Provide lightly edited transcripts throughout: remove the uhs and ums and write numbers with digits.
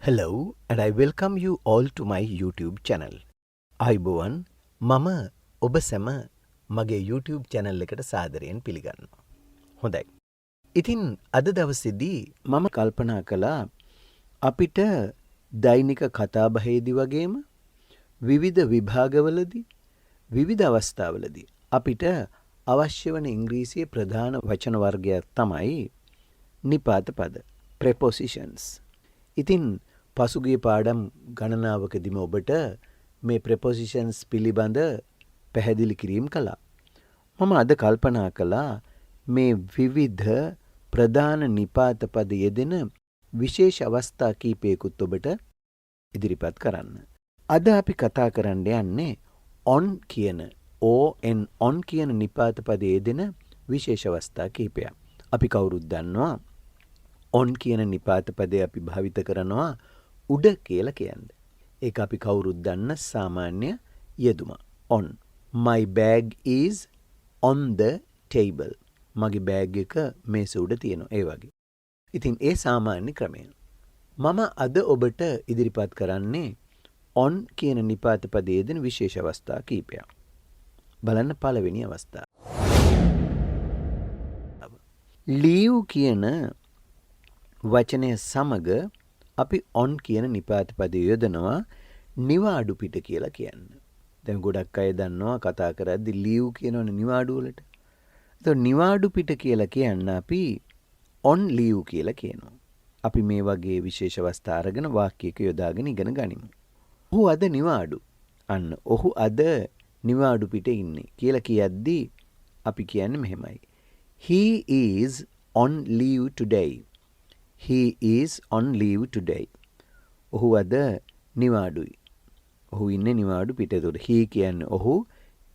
Hello and I welcome you all to my YouTube channel. අයිබෝවන් මම ඔබ සැම මගේ YouTube channel එකට සාදරයෙන් පිළිගන්නවා. හොඳයි. ඉතින් අද දවසේදී මම කල්පනා කළා අපිට දෛනික කතාබහේදී වගේම විවිධ විභාගවලදී විවිධ අවස්ථාවලදී අපිට අවශ්‍ය වන ඉංග්‍රීසියේ ප්‍රධාන වචන වර්ගයක් තමයි නිපාත පද prepositions. ඉතින් පසුගිය පාඩම් ගණනාවකදීම ඔබට මේ prepositions පිළිබඳ පැහැදිලි කිරීම කළා. මම අද කල්පනා කළා මේ විවිධ ප්‍රධාන නිපාත පද යෙදෙන විශේෂ අවස්ථා කීපයකුත් ඔබට ඉදිරිපත් කරන්න. අද අපි කතා කරන්න යන්නේ on කියන on කියන නිපාත පද යෙදෙන විශේෂ අවස්ථා කීපයක්. අපි කවුරුත් දන්නවා on කියන නිපාත පදේ අපි භාවිත කරනවා උඩ කියලා කියන්නේ. ඒක අපි කවුරුත් දන්න සාමාන්‍ය යෙදුම. on. My bag is on the table. මගේ බෑග් එක මේස උඩ තියෙනවා. ඒ වගේ. ඉතින් ඒ සාමාන්‍ය ක්‍රමය. මම අද ඔබට ඉදිරිපත් කරන්නේ on කියන නිපාත පදයේ දෙන විශේෂ අවස්ථා කීපයක්. බලන්න පළවෙනි අවස්ථාව. leave කියන වචනය සමග අපි on කියන නිපාත පදය යොදනවා නිවාඩු පිට කියලා කියන්න. දැන් ගොඩක් අය දන්නවා කතා කරද්දි leave කියනවනේ නිවාඩු වලට. ඒතකොට නිවාඩු පිට කියලා කියන්න අපි on leave කියලා කියනවා. අපි මේ වගේ විශේෂ අවස්ථා අරගෙන වාක්‍යයක යොදාගෙන ඉගෙන ගනිමු. ඔහු අද නිවාඩු. අන්න ඔහු අද නිවාඩු පිට ඉන්නේ කියලා කියද්දි අපි කියන්නේ මෙහෙමයි. He is on leave today. He is on leave today. ඔහු අද නිවාඩුයි. ඔහු ඉන්නේ නිවාඩු පිට. ඒතකොට he කියන්නේ ඔහු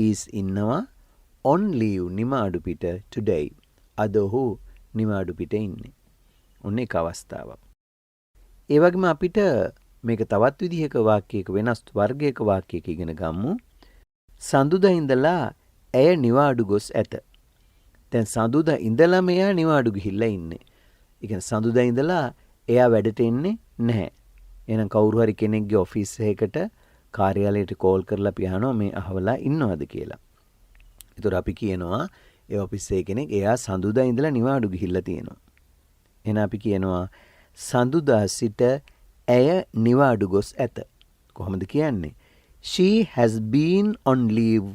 is ඉන්නවා on leave නිවාඩු පිට today. අද ඔහු නිවාඩු පිට ඉන්නේ. ඔන්න ඒක අවස්ථාවක්. ඒ වගේම අපිට මේක තවත් විදිහක වාක්‍යයක වෙනස් වර්ගයක වාක්‍යයක ඉගෙන ගමු. සඳුදා ඉඳලා ඇය නිවාඩු ගොස් ඇත. දැන් සඳුදා ඉඳලා මෙයා නිවාඩු ගිහිල්ලා ඉන්නේ. ඒ කියන්නේ සඳුදා ඉඳලා එයා වැඩට එන්නේ නැහැ. එහෙනම් කවුරු හරි කෙනෙක්ගේ ඔෆිස් එකකට කාර්යාලයට කෝල් කරලා පියානවා මේ අහවලා ඉන්නවද කියලා. ඒතර අපි කියනවා ඒ ඔෆිස් එකේ කෙනෙක් එයා සඳුදා ඉඳලා නිවාඩු ගිහිල්ලා තියෙනවා. එහෙනම් අපි කියනවා සඳුදා සිට ඇය නිවාඩු ගොස් ඇත. කොහොමද කියන්නේ? She has been on leave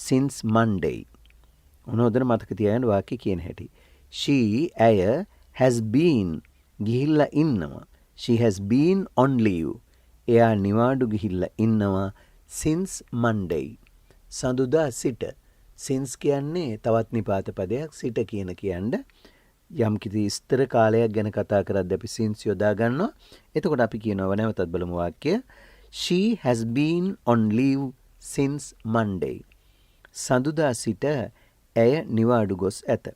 since Monday. මොනවද මතක තියාගන්න වාක්‍ය කියන හැටි. She ඇය has been ගිහිල්ලා ඉන්නවා. She has been on leave. එයා නිවාඩු ගිහිල්ලා ඉන්නවා since Monday. සඳුදා සිට. since කියන්නේ තවත් නිපාත පදයක්. සිට කියන්නේ යම් කිසි ස්ථිර කාලයක් ගැන කතා කරද්දී අපි since යොදා ගන්නවා. එතකොට අපි කියනවා නැවතත් බලමු වාක්‍ය. She has been on leave since Monday. සඳුදා සිට ඇය නිවාඩු ගොස් ඇත.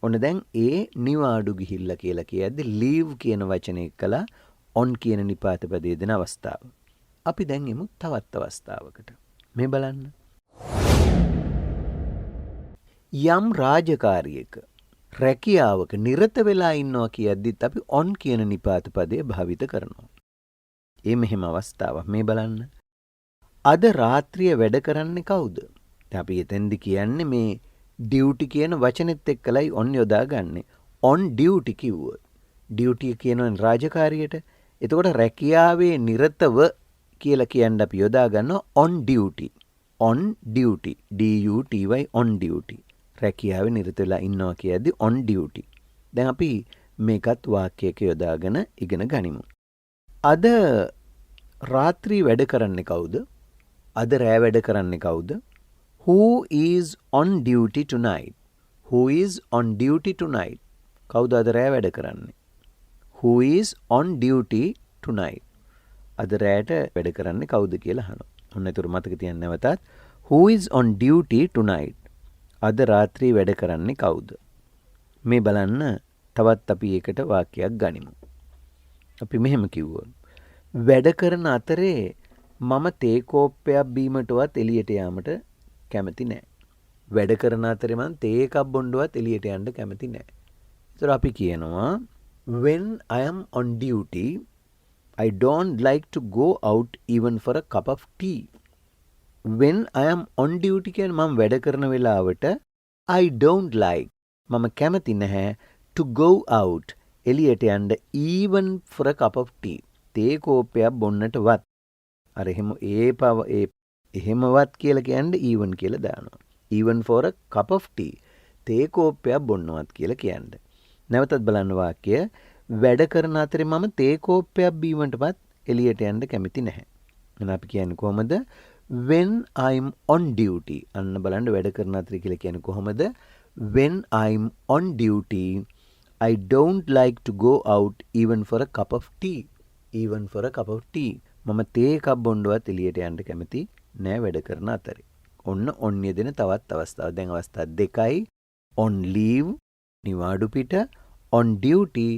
ඔන්න දැන් ඒ නිවාඩු ගිහිල්ලා කියලා කියද්දි leave කියන වචනේ කළා on කියන නිපාත පදයේ දෙන අවස්ථාව. අපි දැන් එමු තවත් අවස්ථාවකට. මේ බලන්න. යම් රාජකාරියක රැකියාවක නිරත වෙලා ඉන්නවා කියද්දිත් අපි on කියන නිපාත පදය භාවිත කරනවා. ඒ මෙහෙම අවස්ථාවක්. මේ බලන්න. අද රාත්‍රිය වැඩ කරන්නේ කවුද? දැන් අපි එතෙන්දි කියන්නේ මේ ඩියුටි කියන වචනෙත් එක්කලයි on යොදාගන්නේ. on duty කිව්වොත්. ඩියුටි කියනවනේ රාජකාරියට. එතකොට රැකියාවේ නිරතව කියලා කියන්න අපි යොදා ගන්නවා on duty. on duty. duty on duty. රැකියාවේ නිරත වෙලා ඉන්නවා කියද්දි on duty. දැන් අපි මේකත් වාක්‍යයක යොදාගෙන ඉගෙන ගනිමු. අද රාත්‍රී වැඩ කරන්නේ කවුද? අද රෑ වැඩ කරන්නේ කවුද? Who is on duty tonight? Who is on duty tonight? කවුද අද රෑ වැඩ කරන්නේ? Who is on duty tonight? අද රෑට වැඩ කරන්නේ කවුද කියලා අහනවා. ඔන්න ඒතර මතක තියන්න නැවතත්. Who is on duty tonight? අද රාත්‍රී වැඩ කරන්නේ කවුද? මේ බලන්න තවත් අපි ඒකට වාක්‍යයක් ගනිමු. අපි මෙහෙම කිව්වොත් වැඩ කරන අතරේ මම තේ කෝප්පයක් බීමටවත් එළියට යාමට කැමති නැහැ. වැඩ කරන අතරේ මම තේ එකක් බොන්නවත් එළියට යන්න කැමති නැහැ. ඒතර අපි කියනවා when I am on duty I don't like to go out even for a cup of tea. When I am on duty කියන්නේ මම වැඩ කරන වෙලාවට I don't like මම කැමති නැහැ to go out එළියට යන්න even for a cup of tea. තේ කෝප්පයක් බොන්නටවත්. අර එහෙමවත් කියලා කියන්නේ even කියලා දානවා. even for a cup of tea. තේ කෝප්පයක් බොන්නවත් කියලා කියන්නේ. නැවතත් බලන්න වාක්‍යය වැඩ කරන අතරේ මම තේ කෝප්පයක් බීමටවත් එළියට යන්න කැමති නැහැ. එහෙනම් අපි කියන්නේ කොහමද? when I'm on duty. අන්න බලන්න වැඩ කරන අතරේ කියලා කියන්නේ කොහමද? when I'm on duty I don't like to go out even for a cup of tea. even for a cup of tea. මම තේ එකක් බොන්නවත් එළියට යන්න කැමති නෑ වැඩ කරන අතරේ. ඔන්න ඔන්න දෙන තවත් අවස්ථාවක්. දැන් අවස්ථා දෙකයි. on leave නිවාඩු පිට, on duty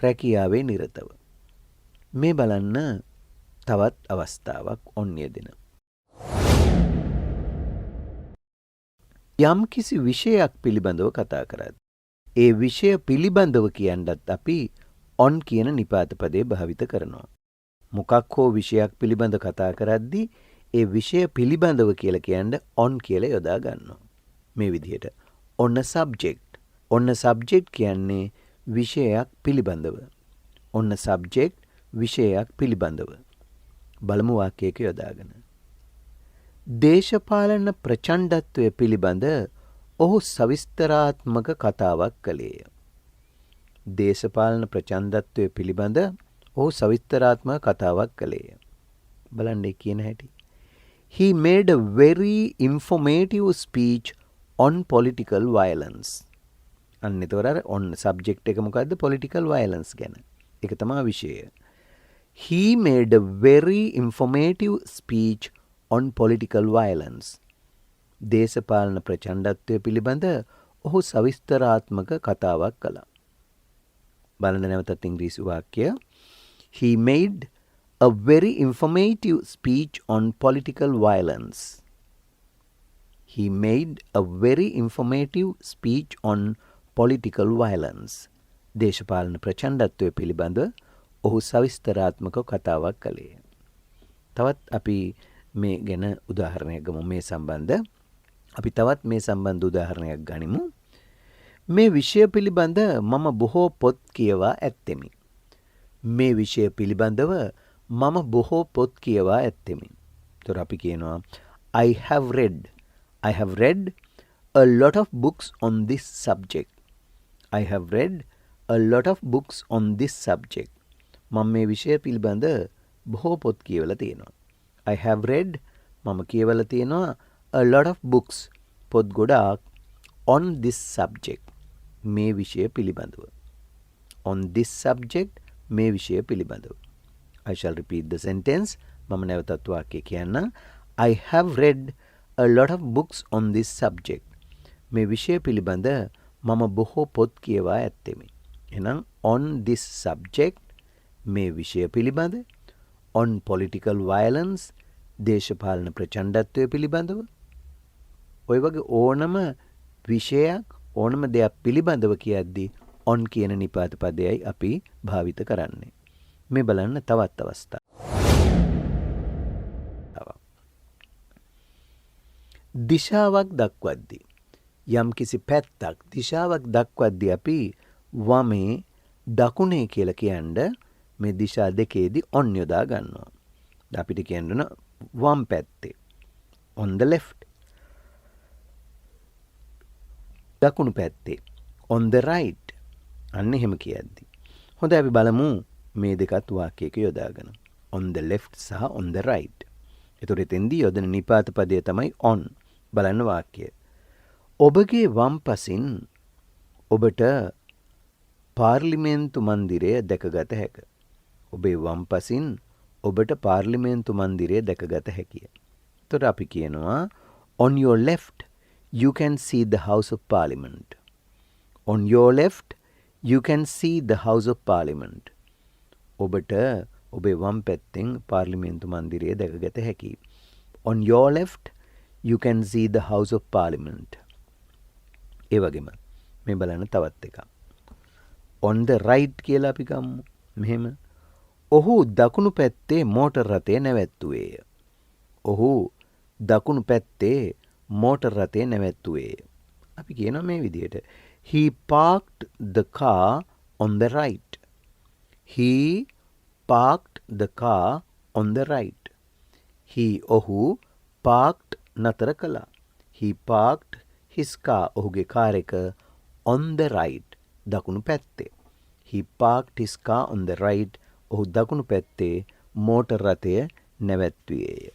රැකියාවේ නිරතව. මේ බලන්න තවත් අවස්ථාවක් on යෙදෙන. යම් කිසි විෂයක් පිළිබඳව කතා කරද්දී ඒ විෂය පිළිබඳව කියන්නත් අපි on කියන නිපාත පදේ භාවිත කරනවා. මොකක් හෝ විෂයක් පිළිබඳ කතා කරද්දී ඒ විෂය පිළිබඳව කියලා කියන්න on කියලා යොදා ගන්නවා. මේ විදිහට on a subject. on a subject කියන්නේ විෂයක් පිළිබඳව. on a subject විෂයක් පිළිබඳව. බලමු වාක්‍යයක යොදාගෙන. දේශපාලන ප්‍රචණ්ඩත්වය පිළිබඳ ඔහු සවිස්තරාත්මක කතාවක් කළේය. දේශපාලන ප්‍රචණ්ඩත්වය පිළිබඳ ඔහු සවිස්තරාත්මක කතාවක් කළේය. බලන්න කියන හැටි. He made a very informative speech on political violence. අන්න ඒතොර අර on subject එක මොකද්ද? political violence ගැන. ඒක තමයි විෂය. He made a very informative speech on political violence. දේශපාලන ප්‍රචණ්ඩත්වය පිළිබඳ ඔහු සවිස්තරාත්මක කතාවක් කළා. බලන්න නැවතත් ඉංග්‍රීසි වාක්‍යය. He made a very informative speech on political violence. He made a very informative speech on political violence. දේශපාලන ප්‍රචණ්ඩත්වය පිළිබඳ ඔහු සවිස්තරාත්මක කතාවක් කළේ. තවත් අපි මේ ගැන උදාහරණයක් ගමු. මේ සම්බන්ධ අපි තවත් මේ සම්බන්ධ උදාහරණයක් ගනිමු. මේ විෂය පිළිබඳ මම බොහෝ පොත් කියවා ඇත්තෙමි. මේ විෂය පිළිබඳව මම බොහෝ පොත් කියවා ඇත්තෙමි. ඒතර අපි කියනවා I have read a lot of books on this subject. I have read a lot of books on this subject. මම මේ විෂය පිළිබඳ බොහෝ පොත් කියවලා තියෙනවා. I have read මම කියවලා තියෙනවා a lot of books පොත් ගොඩාක් on this subject මේ විෂය පිළිබඳව. on this subject මේ විෂය පිළිබඳව. I shall repeat the sentence. මම නැවතත් වාක්‍යය කියන්න. I have read a lot of books on this subject. මේ විෂය පිළිබඳ මම බොහෝ පොත් කියවා ඇත්තෙමි. එහෙනම් on this subject මේ විෂය පිළිබඳ, on political violence දේශපාලන ප්‍රචණ්ඩත්වය පිළිබඳව, ඔය වගේ ඕනම විෂයක් ඕනම දෙයක් පිළිබඳව කියද්දී on කියන නිපාත පදයයි අපි භාවිත කරන්නේ. මේ බලන්න තවත් අවස්ථා. දිශාවක් දක්වද්දී යම් කිසි පැත්තක් දිශාවක් දක්වද්දී අපි වමේ දකුණේ කියලා කියන්න මේ දිශා දෙකේදී on යොදා ගන්නවා. අපිට කියන්න වම් පැත්තේ on the left. දකුණු පැත්තේ on the right. අන්න එහෙම කියද්දී. හොඳයි අපි බලමු මේ දෙකත් වාක්‍යයක යොදාගෙන. on the left සහ on the right. ඒතොර එතෙන්දී යොදන නිපාත පදය තමයි on. බලන්න වාක්‍යය. ඔබගේ වම් පසින් ඔබට පාර්ලිමේන්තු මන්දිරය දැකගත හැක. ඔබේ වම් පසින් ඔබට පාර්ලිමේන්තු මන්දිරය දැකගත හැකිය. එතකොට අපි කියනවා on your left you can see the house of parliament. on your left you can see the house of parliament. ඔබට ඔබේ වම් පැත්තෙන් පාර්ලිමේන්තු මන්දිරය දැකගත හැකියි. on your left you can see the house of parliament. ඒ වගේම මේ බලන්න තවත් එකක්. on the right කියලා අපි ගමු. මෙහෙම. ඔහු දකුණු පැත්තේ මෝටර් රථය නැවැත්තුවේය. ඔහු දකුණු පැත්තේ මෝටර් රථය නැවැත්තුවේය. අපි කියනවා මේ විදිහට. He parked the car on the right. He parked the car on the right. ඔහු parked නතර කළා. He parked his car. ඔහුගේ කාර් එක on the right. දකුණු පැත්තේ. He parked his car on the right. ඔහු දකුණු පැත්තේ මෝටර් රථය නැවැත්තුවේය.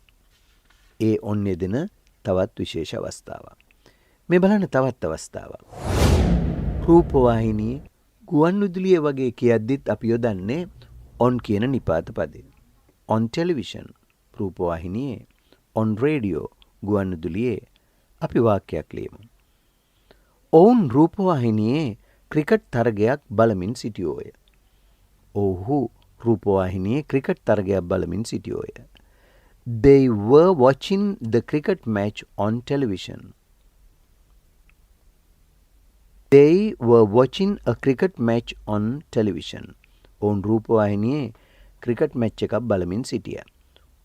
ඒ ඔන්න දෙන තවත් විශේෂ අවස්ථාවක්. මේ බලන්න තවත් අවස්ථාවක්. රූපවාහිනියේ ගුවන්විදුලිය වගේ කියද්දිත් අපි යොදන්නේ on කියන නිපාත පදේ. on television රූපවාහිනියේ, on radio ගුවන්විදුලියේ. අපි වාක්‍යයක් ලියමු. ඔවුන් රූපවාහිනියේ ක්‍රිකට් තරගයක් බලමින් සිටියෝය. ඔහු රූපවාහිනියේ ක්‍රිකට් තරගයක් බලමින් සිටියෝය. They were watching the cricket match on television. They were watching a cricket match on television. ඔවුන් රූපවාහිනියේ ක්‍රිකට් මැච් එකක් බලමින් සිටියා.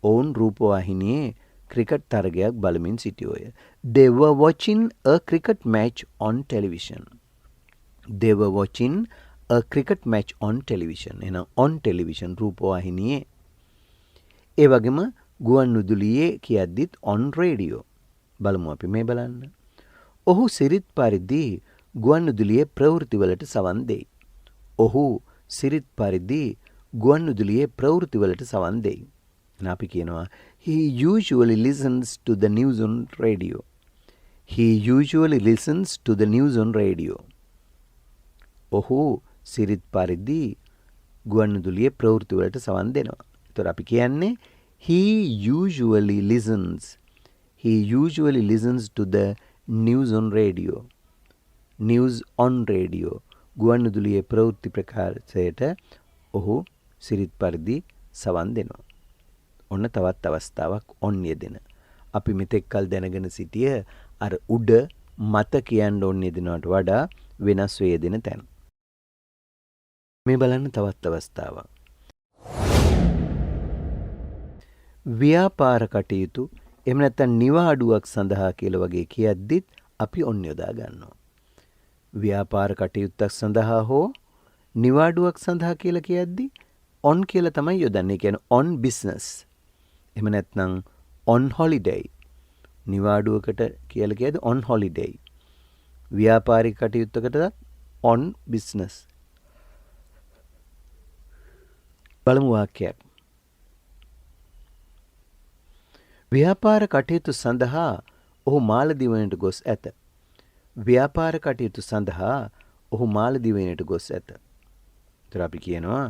ඔවුන් රූපවාහිනියේ ක්‍රිකට් තරගයක් බලමින් සිටියෝය. They were watching a cricket match on television. They were watching a cricket match on television. එහෙනම් on television රූපවාහිනියේ. ඒ වගේම ගුවන්විදුලියේ කියද්දිත් on radio. බලමු අපි මේ බලන්න. ඔහු සිරිත් පරිදි ගුවන්විදුලියේ ප්‍රවෘත්තිවලට සවන් දෙයි. ඔහු සිරිත් පරිදි ගුවන්විදුලියේ ප්‍රවෘත්තිවලට සවන් දෙයි. අපි කියනවා he usually listens to the news on radio. He usually listens to the news on radio. ඔහු සිරිත් පරිදි ගුවන්විදුලියේ ප්‍රවෘත්තිවලට සවන් දෙනවා. ඒතර අපි කියන්නේ he usually listens. He usually listens to the news on radio. News on radio. ගුවන්විදුලියේ ප්‍රවෘත්ති ප්‍රකාශයට ඔහු සිරිත් පරිදි සවන් දෙනවා. ඔන්න තවත් අවස්ථාවක් on යෙදෙන. අපි මෙතෙක් කල් දැනගෙන සිටිය අර උඩ මත කියන්න on යෙදෙනවට වඩා වෙනස් වේ යෙදෙන තැන. මේ බලන්න තවත් අවස්ථාවක්. ව්‍යාපාර කටයුතු එහෙම නැත්නම් නිවාඩුවක් සඳහා කියලා වගේ කියද්දිත් අපි on යොදා ගන්නවා. ව්‍යාපාර කටයුත්තක් සඳහා හෝ නිවාඩුවක් සඳහා කියලා කියද්දි on කියලා තමයි යොදන්නේ. කියන්නේ on business. එහෙම නැත්නම් on holiday. නිවාඩුවකට කියලා කියද්දි on holiday. ව්‍යාපාරික කටයුත්තකටත් on business. බලමු වාක්‍යයක්. ව්‍යාපාර කටයුතු සඳහා ඔහු මාලදිවයිනට ගොස් ඇත. ව්‍යාපාර කටයුතු සඳහා ඔහු මාලදිවයිනට ගොස් ඇත. ඒතර අපි කියනවා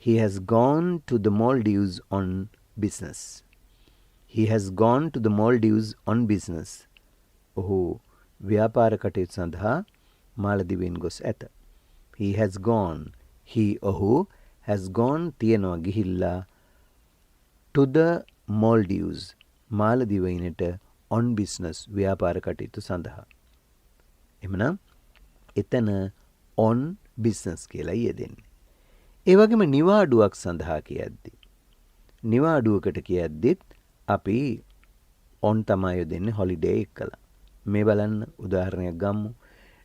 he has gone to the Maldives on business. He has gone to the Maldives on business. ඔහු ව්‍යාපාර කටයුතු සඳහා මාලදිවයින් ගොස් ඇත. He has gone. He ඔහු has gone තියනවා ගිහිල්ලා to the Maldives මාලදිවයිනට on business ව්‍යාපාර කටයුතු සඳහා. එhmenan එතන on business කියලා යෙදෙන්නේ. ඒ වගේම නිවාඩුවක් සඳහා කියද්දි නිවාඩුවකට කියද්දිත් අපි on තමයි යොදන්නේ holiday එක්කලා. මේ බලන්න උදාහරණයක් ගමු.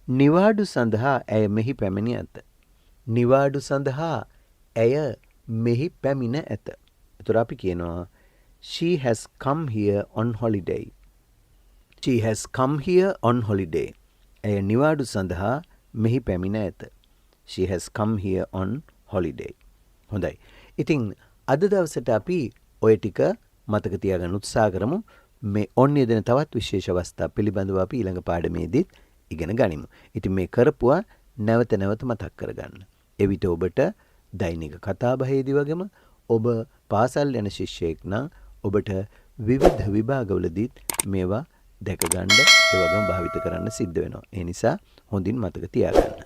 නිවාඩු සඳහා ඇය මෙහි පැමිණ ඇත. නිවාඩු සඳහා ඇය මෙහි පැමිණ ඇත. ඒතර අපි කියනවා she has come here on holiday. She has come here on holiday. ඇය නිවාඩු සඳහා මෙහි පැමිණ ඇත. She has come here on holiday. හොඳයි. ඉතින් අද දවසට අපි ඔය ටික මතක තියාගන්න උත්සාහ කරමු. මේ on යෙදෙන තවත් විශේෂ අවස්ථා පිළිබඳව අපි ඊළඟ පාඩමේදීත් ඉගෙන ගනිමු. ඉතින් මේ කරපුවා නැවත නැවත මතක් කරගන්න. එවිට ඔබට දෛනික කතාබහේදී වගේම ඔබ පාසල් යන ශිෂ්‍යයෙක් නම් ඔබට විවිධ විභාගවලදීත් මේවා දැක ගන්න ඒ වගේම භාවිත කරන්න සිද්ධ වෙනවා. ඒ නිසා හොඳින් මතක තියාගන්න.